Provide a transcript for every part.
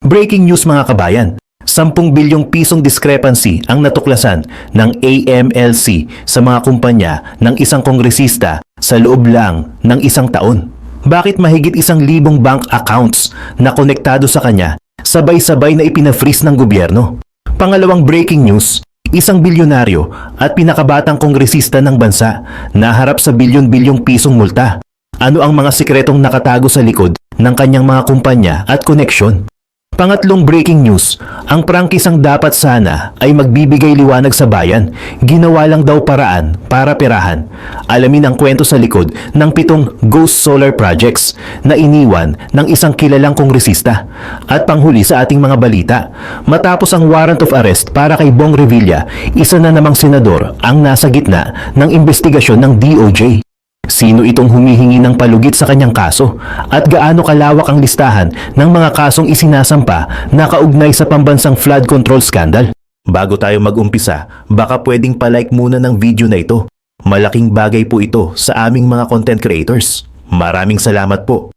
Breaking news mga kabayan, 10 bilyong pisong discrepancy ang natuklasan ng AMLC sa mga kumpanya ng isang kongresista sa loob lang ng isang taon. Bakit mahigit 1,000 bank accounts na konektado sa kanya sabay-sabay na ipina-freeze ng gobyerno? Pangalawang breaking news, isang bilyonaryo at pinakabatang kongresista ng bansa naharap sa bilyon-bilyong pisong multa. Ano ang mga sikretong nakatago sa likod ng kanyang mga kumpanya at koneksyon? Pangatlong breaking news, ang prangkisang dapat sana ay magbibigay liwanag sa bayan, ginawa lang daw paraan para perahan. Alamin ang kwento sa likod ng 7 ghost solar projects na iniwan ng isang kilalang kongresista. At panghuli sa ating mga balita, matapos ang warrant of arrest para kay Bong Revilla, isa na namang senador ang nasa gitna ng investigasyon ng DOJ. Sino itong humihingi ng palugit sa kanyang kaso at gaano kalawak ang listahan ng mga kasong isinasampa na kaugnay sa pambansang flood control scandal? Bago tayo mag-umpisa, baka pwedeng palike muna ng video na ito. Malaking bagay po ito sa aming mga content creators. Maraming salamat po.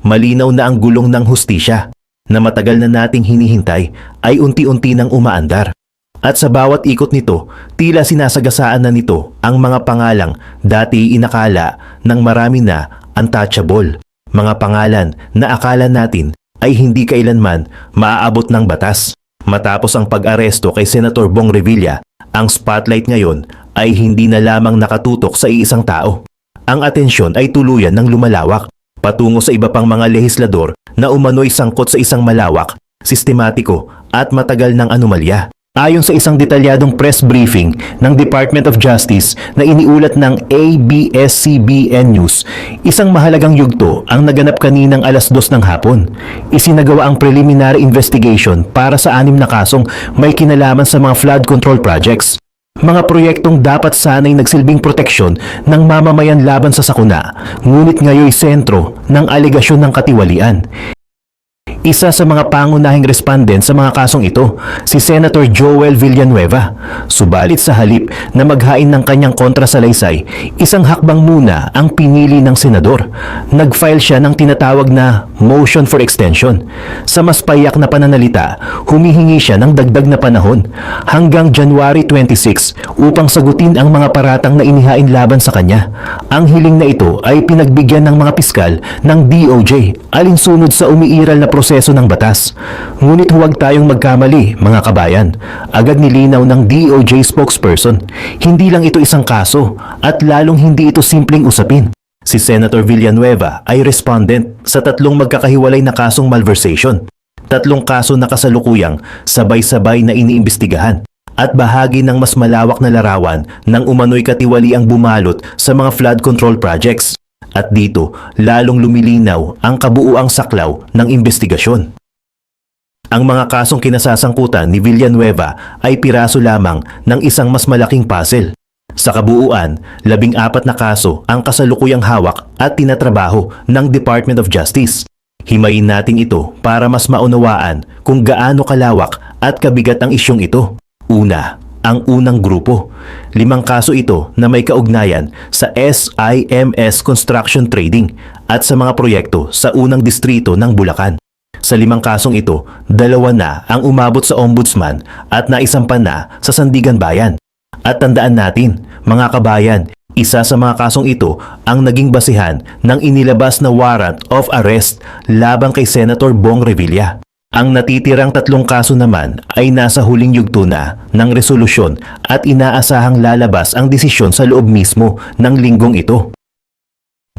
Malinaw na ang gulong ng hustisya na matagal na nating hinihintay ay unti-unti nang umaandar. At sa bawat ikot nito, tila sinasagasaan na nito ang mga pangalang dati inakala ng marami na untouchable. Mga pangalan na akala natin ay hindi kailanman maaabot ng batas. Matapos ang pag-aresto kay Senator Bong Revilla, ang spotlight ngayon ay hindi na lamang nakatutok sa iisang tao. Ang atensyon ay tuluyan ng lumalawak patungo sa iba pang mga lehislador na umano'y sangkot sa isang malawak, sistematiko at matagal ng anomalya. Ayon sa isang detalyadong press briefing ng Department of Justice na iniulat ng ABS-CBN News, isang mahalagang yugto ang naganap kaninang 2:00 ng hapon. Isinagawa ang preliminary investigation para sa 6 na kasong may kinalaman sa mga flood control projects. Mga proyektong dapat sana'y nagsilbing proteksyon ng mamamayan laban sa sakuna, ngunit ngayoy sentro ng alegasyon ng katiwalian. Isa sa mga pangunahing respondent sa mga kasong ito, si Senator Joel Villanueva. Subalit sa halip na maghain ng kanyang kontrasalaysay, isang hakbang muna ang pinili ng senador. Nag-file siya ng tinatawag na motion for extension. Sa mas payak na pananalita, humihingi siya ng dagdag na panahon hanggang January 26 upang sagutin ang mga paratang na inihain laban sa kanya. Ang hiling na ito ay pinagbigyan ng mga piskal ng DOJ alinsunod sa umiiral na proseso ng batas. Ngunit huwag tayong magkamali, mga kabayan. Agad nilinaw ng DOJ spokesperson, hindi lang ito isang kaso at lalong hindi ito simpleng usapin. Si Senator Villanueva ay respondent sa 3 magkakahiwalay na kasong malversation. 3 kaso na kasalukuyang sabay-sabay na iniimbestigahan at bahagi ng mas malawak na larawan ng umano'y katiwaliang bumalot sa mga flood control projects. At dito, lalong lumilinaw ang kabuuang saklaw ng investigasyon. Ang mga kasong kinasasangkutan ni Villanueva ay piraso lamang ng isang mas malaking puzzle. Sa kabuuan, 14 na kaso ang kasalukuyang hawak at tinatrabaho ng Department of Justice. Himayin natin ito para mas maunawaan kung gaano kalawak at kabigat ang isyong ito. Una, ang unang grupo. 5 kaso ito na may kaugnayan sa SIMS Construction Trading at sa mga proyekto sa unang distrito ng Bulacan. Sa 5 kasong ito, 2 na ang umabot sa ombudsman at naisampa na sa Sandigan Bayan. At tandaan natin, mga kabayan, isa sa mga kasong ito ang naging basihan ng inilabas na warrant of arrest laban kay Senator Bong Revilla. Ang natitirang 3 kaso naman ay nasa huling yugto na ng resolusyon at inaasahang lalabas ang desisyon sa loob mismo ng linggong ito.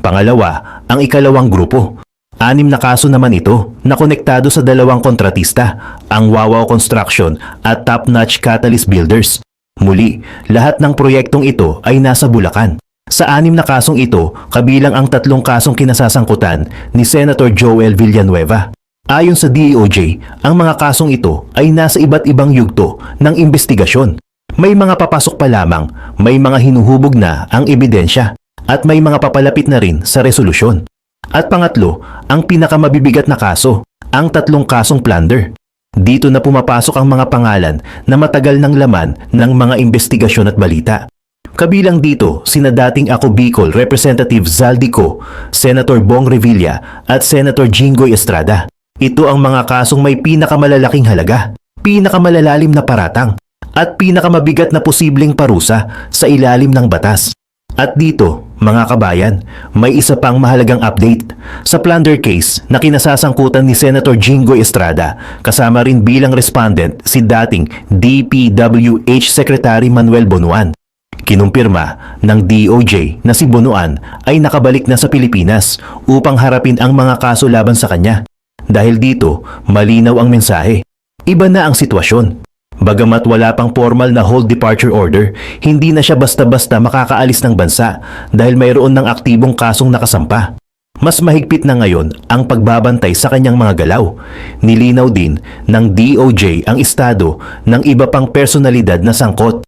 Pangalawa, ang ikalawang grupo. 6 na kaso naman ito na konektado sa 2 kontratista, ang Wawaw Construction at Top Notch Catalyst Builders. Muli, lahat ng proyektong ito ay nasa Bulacan. Sa 6 na kasong ito, kabilang ang 3 kasong kinasasangkutan ni Senator Joel Villanueva. Ayon sa DOJ, ang mga kasong ito ay nasa iba't ibang yugto ng investigasyon. May mga papasok pa lamang, may mga hinuhubog na ang ebidensya, at may mga papalapit na rin sa resolusyon. At pangatlo, ang pinakamabibigat na kaso, ang 3 kasong plunder. Dito na pumapasok ang mga pangalan na matagal ng laman ng mga investigasyon at balita. Kabilang dito sina dating Ako Bicol Representative Zaldico, Senator Bong Revilla at Senator Jinggoy Estrada. Ito ang mga kasong may pinakamalalaking halaga, pinakamalalalim na paratang at pinakamabigat na posibleng parusa sa ilalim ng batas. At dito, mga kabayan, may isa pang mahalagang update sa plunder case na kinasasangkutan ni Senator Jinggoy Estrada, kasama rin bilang respondent si dating DPWH Secretary Manuel Bonuan. Kinumpirma ng DOJ na si Bonuan ay nakabalik na sa Pilipinas upang harapin ang mga kaso laban sa kanya. Dahil dito, malinaw ang mensahe. Iba na ang sitwasyon. Bagamat wala pang formal na hold departure order, hindi na siya basta-basta makakaalis ng bansa dahil mayroon ng aktibong kasong nakasampa. Mas mahigpit na ngayon ang pagbabantay sa kanyang mga galaw. Nilinaw din ng DOJ ang estado ng iba pang personalidad na sangkot.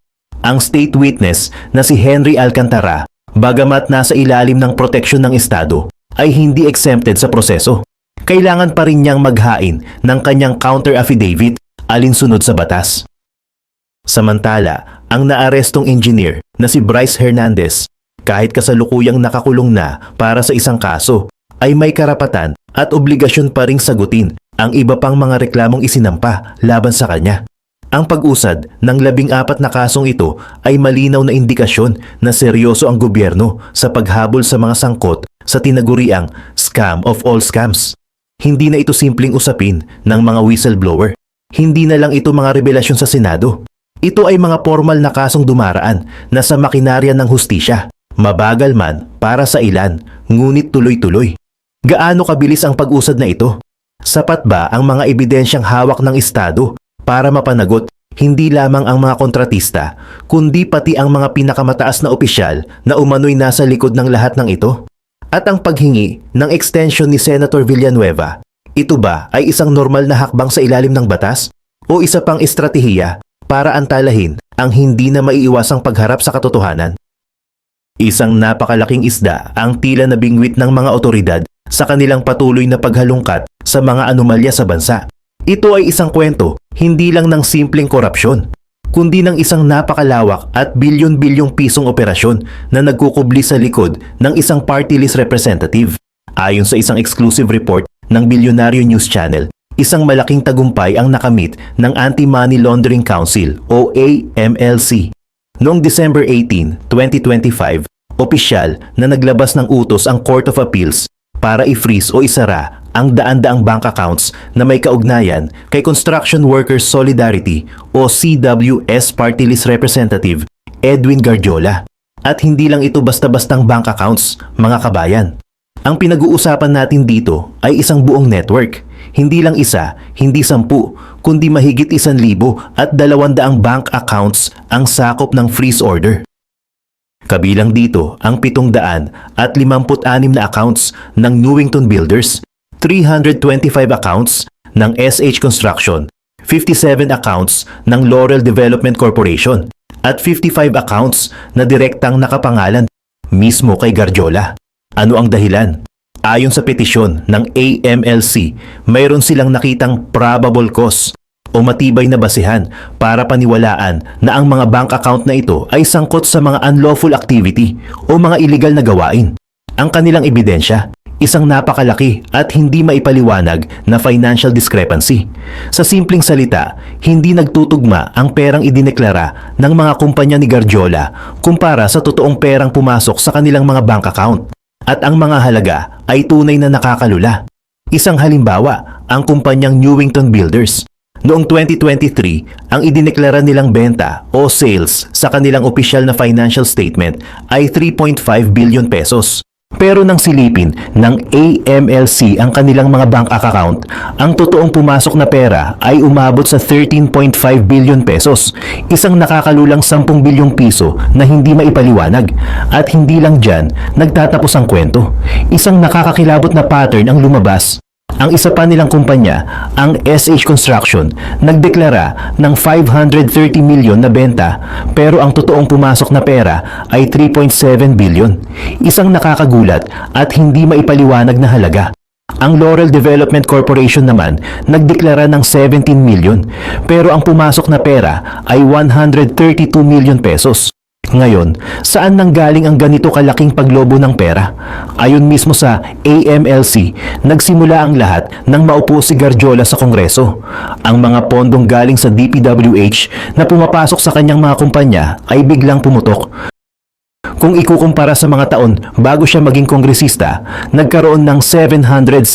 Ang state witness na si Henry Alcantara, bagamat nasa ilalim ng proteksyon ng estado, ay hindi exempted sa proseso. Kailangan pa rin niyang maghain ng kanyang counter affidavit alinsunod sa batas. Samantala, ang naarestong engineer na si Bryce Hernandez, kahit kasalukuyang nakakulong na para sa isang kaso, ay may karapatan at obligasyon pa ring sagutin ang iba pang mga reklamong isinampa laban sa kanya. Ang pag-usad ng 14 na kasong ito ay malinaw na indikasyon na seryoso ang gobyerno sa paghabol sa mga sangkot sa tinaguriang scam of all scams. Hindi na ito simpleng usapin ng mga whistleblower. Hindi na lang ito mga revelasyon sa Senado. Ito ay mga formal na kasong dumaraan na sa makinarya ng hustisya. Mabagal man para sa ilan, ngunit tuloy-tuloy. Gaano kabilis ang pag-usad na ito? Sapat ba ang mga ebidensyang hawak ng Estado para mapanagot hindi lamang ang mga kontratista, kundi pati ang mga pinakamataas na opisyal na umano'y nasa likod ng lahat ng ito? At ang paghingi ng extension ni Senator Villanueva, ito ba ay isang normal na hakbang sa ilalim ng batas o isa pang estratehiya para antalahin ang hindi na maiiwasang pagharap sa katotohanan? Isang napakalaking isda ang tila na bingwit ng mga otoridad sa kanilang patuloy na paghalungkat sa mga anomalya sa bansa. Ito ay isang kwento, hindi lang ng simpleng korupsyon, kundi ng isang napakalawak at bilyon-bilyong pisong operasyon na nagkukubli sa likod ng isang party list representative. Ayon sa isang exclusive report ng Bilyonaryo News Channel, isang malaking tagumpay ang nakamit ng Anti-Money Laundering Council o AMLC. Noong December 18, 2025, opisyal na naglabas ng utos ang Court of Appeals para i-freeze o isara ang daan-daang bank accounts na may kaugnayan kay Construction Workers Solidarity o CWS Party List Representative Edwin Garjola. At hindi lang ito basta-bastang bank accounts, mga kabayan. Ang pinag-uusapan natin dito ay isang buong network. Hindi lang isa, hindi 10, kundi mahigit 1,200 bank accounts ang sakop ng freeze order. Kabilang dito ang 756 na accounts ng Newington Builders, 325 accounts ng SH Construction, 57 accounts ng Laurel Development Corporation, at 55 accounts na direktang nakapangalan mismo kay Garjola. Ano ang dahilan? Ayon sa petisyon ng AMLC, mayroon silang nakitang probable cause o matibay na basehan para paniwalaan na ang mga bank account na ito ay sangkot sa mga unlawful activity o mga illegal na gawain. Ang kanilang ebidensya, isang napakalaki at hindi maipaliwanag na financial discrepancy. Sa simpleng salita, hindi nagtutugma ang perang idineklara ng mga kumpanya ni Garjola kumpara sa totoong perang pumasok sa kanilang mga bank account. At ang mga halaga ay tunay na nakakalula. Isang halimbawa, ang kumpanyang Newington Builders. Noong 2023, ang idineklara nilang benta o sales sa kanilang opisyal na financial statement ay 3.5 billion pesos. Pero nang silipin ng AMLC ang kanilang mga bank account, ang totoong pumasok na pera ay umabot sa 13.5 billion pesos, isang nakakalulang 10 bilyong piso na hindi maipaliwanag. At hindi lang dyan, nagtatapos ang kwento. Isang nakakakilabot na pattern ang lumabas. Ang isa pa nilang kumpanya, ang SH Construction, nagdeklara ng 530 million na benta pero ang totoong pumasok na pera ay 3.7 billion. Isang nakakagulat at hindi maipaliwanag na halaga. Ang Laurel Development Corporation naman nagdeklara ng 17 million pero ang pumasok na pera ay 132 million pesos. Ngayon, saan nanggaling ang ganito kalaking paglobo ng pera? Ayon mismo sa AMLC, nagsimula ang lahat nang maupo si Garjola sa Kongreso. Ang mga pondong galing sa DPWH na pumapasok sa kanyang mga kumpanya ay biglang pumutok. Kung ikukumpara sa mga taon bago siya maging kongresista, nagkaroon ng 779%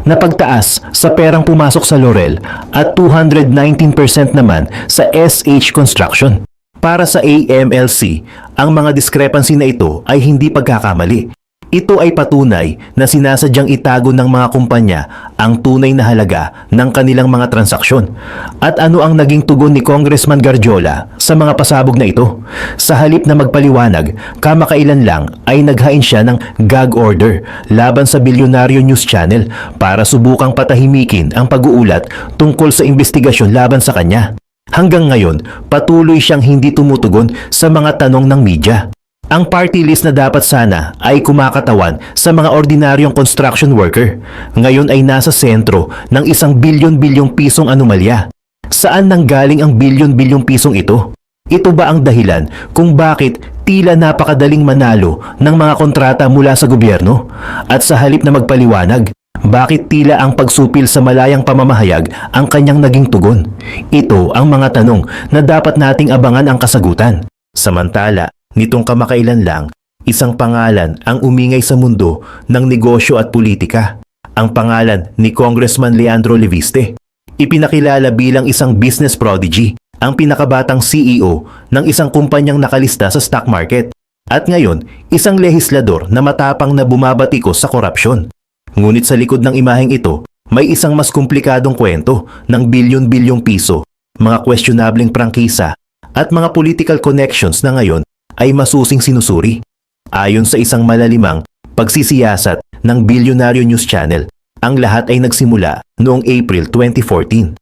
na pagtaas sa perang pumasok sa Laurel at 219% naman sa SH Construction. Para sa AMLC, ang mga discrepancy na ito ay hindi pagkakamali. Ito ay patunay na sinasadyang itago ng mga kumpanya ang tunay na halaga ng kanilang mga transaksyon. At ano ang naging tugon ni Congressman Garjola sa mga pasabog na ito? Sa halip na magpaliwanag, kamakailan lang ay naghain siya ng gag order laban sa Bilyonaryo News Channel para subukang patahimikin ang pag-uulat tungkol sa investigasyon laban sa kanya. Hanggang ngayon, patuloy siyang hindi tumutugon sa mga tanong ng media. Ang party list na dapat sana ay kumakatawan sa mga ordinaryong construction worker, ngayon ay nasa sentro ng isang bilyon-bilyong pisong anomalya. Saan nanggaling ang bilyon-bilyong pisong ito? Ito ba ang dahilan kung bakit tila napakadaling manalo ng mga kontrata mula sa gobyerno? At sa halip na magpaliwanag, bakit tila ang pagsupil sa malayang pamamahayag ang kanyang naging tugon? Ito ang mga tanong na dapat nating abangan ang kasagutan. Samantala, nitong kamakailan lang, isang pangalan ang umingay sa mundo ng negosyo at politika. Ang pangalan ni Congressman Leandro Leviste. Ipinakilala bilang isang business prodigy, ang pinakabatang CEO ng isang kumpanyang nakalista sa stock market. At ngayon, isang lehislador na matapang na bumabatikos sa korupsyon. Ngunit sa likod ng imaheng ito, may isang mas komplikadong kwento ng bilyon-bilyong piso, mga questionableng prangkisa, at mga political connections na ngayon ay masusing sinusuri. Ayon sa isang malalimang pagsisiyasat ng Bilyonaryo News Channel, ang lahat ay nagsimula noong April 2014.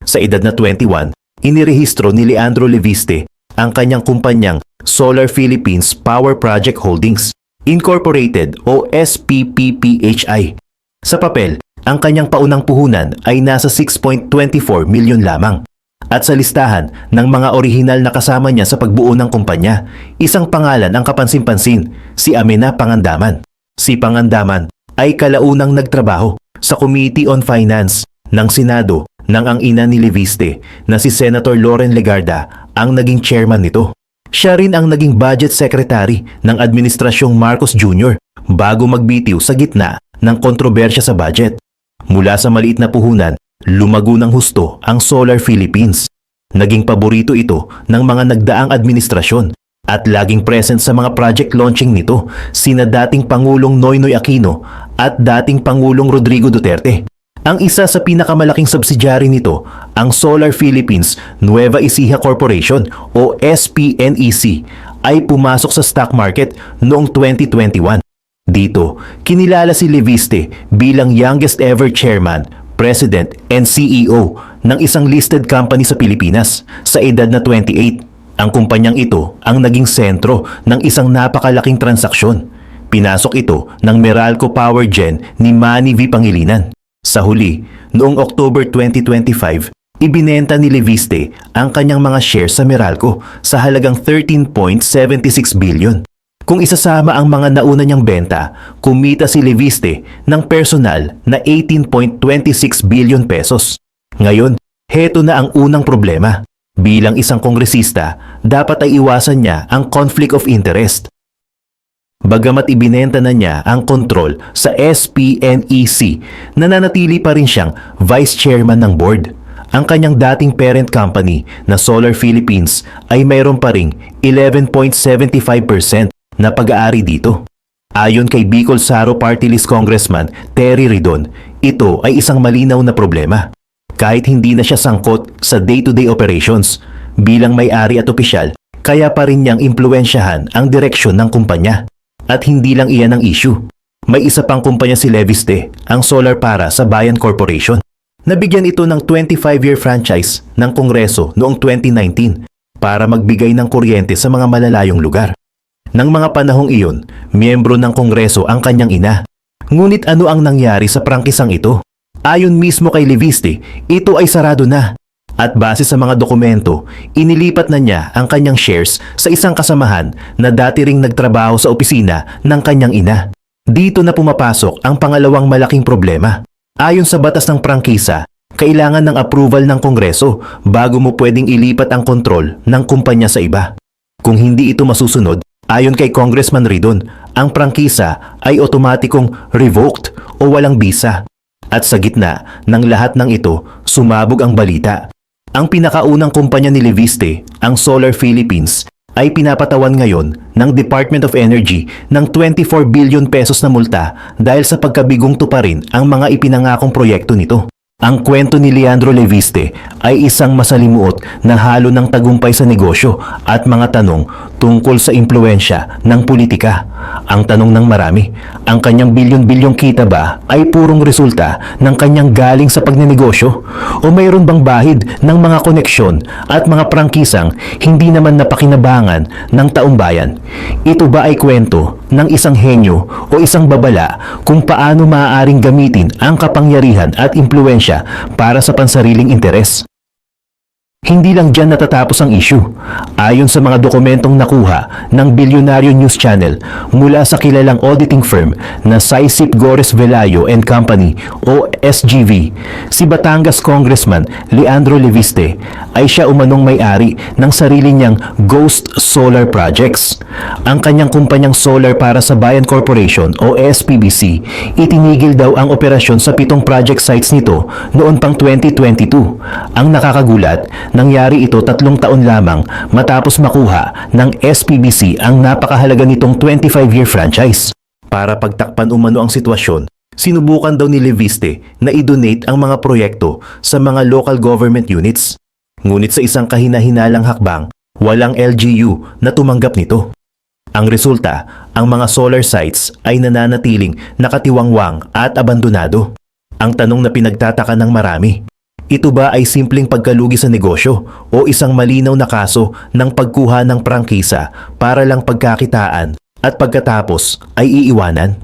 Sa edad na 21, inirehistro ni Leandro Leviste ang kanyang kumpanyang Solar Philippines Power Project Holdings Incorporated o SPPPHI. Sa papel, ang kanyang paunang puhunan ay nasa 6.24 milyon lamang. At sa listahan ng mga orihinal na kasama niya sa pagbuo ng kumpanya, isang pangalan ang kapansin-pansin, si Amenah Pangandaman. Si Pangandaman ay kalaunang nagtrabaho sa Committee on Finance ng Senado nang ang ina ni Leviste na si Senator Loren Legarda ang naging chairman nito. Siya rin ang naging budget secretary ng Administrasyong Marcos Jr. bago magbitiw sa gitna ng kontrobersya sa budget. Mula sa maliit na puhunan, lumago ng husto ang Solar Philippines. Naging paborito ito ng mga nagdaang administrasyon at laging present sa mga project launching nito sina dating Pangulong Noynoy Aquino at dating Pangulong Rodrigo Duterte. Ang isa sa pinakamalaking subsidiary nito, ang Solar Philippines Nueva Ecija Corporation o SPNEC, ay pumasok sa stock market noong 2021. Dito, kinilala si Leviste bilang youngest ever chairman, president and CEO ng isang listed company sa Pilipinas sa edad na 28. Ang kumpanyang ito ang naging sentro ng isang napakalaking transaksyon. Pinasok ito ng Meralco Power Gen ni Manny V. Pangilinan. Sa huli, noong October 2025, ibinenta ni Leviste ang kanyang mga shares sa Meralco sa halagang 13.76 billion. Kung isasama ang mga nauna niyang benta, kumita si Leviste ng personal na 18.26 billion pesos. Ngayon, heto na ang unang problema. Bilang isang kongresista, dapat ay iwasan niya ang conflict of interest. Bagamat ibinenta na niya ang kontrol sa SPNEC, nananatili pa rin siyang vice chairman ng board. Ang kanyang dating parent company na Solar Philippines ay mayroon pa ring 11.75% na pag-aari dito. Ayon kay Bicol Saro Party List Congressman Terry Ridon, ito ay isang malinaw na problema. Kahit hindi na siya sangkot sa day-to-day operations, bilang may-ari at opisyal, kaya pa rin niyang impluwensyahan ang direksyon ng kumpanya. At hindi lang iyan ang issue. May isa pang kumpanya si Leviste, ang Solar Para sa Bayan Corporation. Nabigyan ito ng 25-year franchise ng Kongreso noong 2019 para magbigay ng kuryente sa mga malalayong lugar. Nang mga panahong iyon, miyembro ng Kongreso ang kanyang ina. Ngunit ano ang nangyari sa prangkisang ito? Ayon mismo kay Leviste, ito ay sarado na. At base sa mga dokumento, inilipat na niya ang kanyang shares sa isang kasamahan na dati ring nagtrabaho sa opisina ng kanyang ina. Dito na pumapasok ang pangalawang malaking problema. Ayon sa batas ng prangkisa, kailangan ng approval ng Kongreso bago mo pwedeng ilipat ang kontrol ng kumpanya sa iba. Kung hindi ito masusunod, ayon kay Congressman Ridon, ang prangkisa ay otomatikong revoked o walang bisa. At sa gitna ng lahat ng ito, sumabog ang balita. Ang pinakaunang kumpanya ni Leviste, ang Solar Philippines, ay pinapatawan ngayon ng Department of Energy ng 24 billion pesos na multa dahil sa pagkabigong tuparin ang mga ipinangakong proyekto nito. Ang kwento ni Leandro Leviste ay isang masalimuot na halo ng tagumpay sa negosyo at mga tanong tungkol sa impluensya ng politika. Ang tanong ng marami, ang kanyang bilyon-bilyong kita ba ay purong resulta ng kanyang galing sa pagnenegosyo? O mayroon bang bahid ng mga koneksyon at mga prangkisang hindi naman napakinabangan ng taong bayan? Ito ba ay kwento ng isang henyo o isang babala kung paano maaaring gamitin ang kapangyarihan at impluensya para sa pansariling interes? Hindi lang dyan natatapos ang issue. Ayon sa mga dokumentong nakuha ng Bilyonaryo News Channel mula sa kilalang auditing firm na Saisip Gores Velayo and Company o SGV, si Batangas Congressman Leandro Leviste ay siya umanong may-ari ng sarili niyang Ghost Solar Projects. Ang kanyang kumpanyang solar para sa Bayan Corporation o SPBC, itinigil daw ang operasyon sa 7 project sites nito noon pang 2022. Ang nakakagulat, nangyari ito 3 taon lamang matapos makuha ng SPBC ang napakahalaga nitong 25-year franchise. Para pagtakpan umano ang sitwasyon, sinubukan daw ni Leviste na i-donate ang mga proyekto sa mga local government units. Ngunit sa isang kahina-hinalang hakbang, walang LGU na tumanggap nito. Ang resulta, ang mga solar sites ay nananatiling nakatiwangwang at abandonado. Ang tanong na pinagtataka ng marami, ito ba ay simpleng pagkalugi sa negosyo o isang malinaw na kaso ng pagkuha ng prangkisa para lang pagkakitaan at pagkatapos ay iiwanan?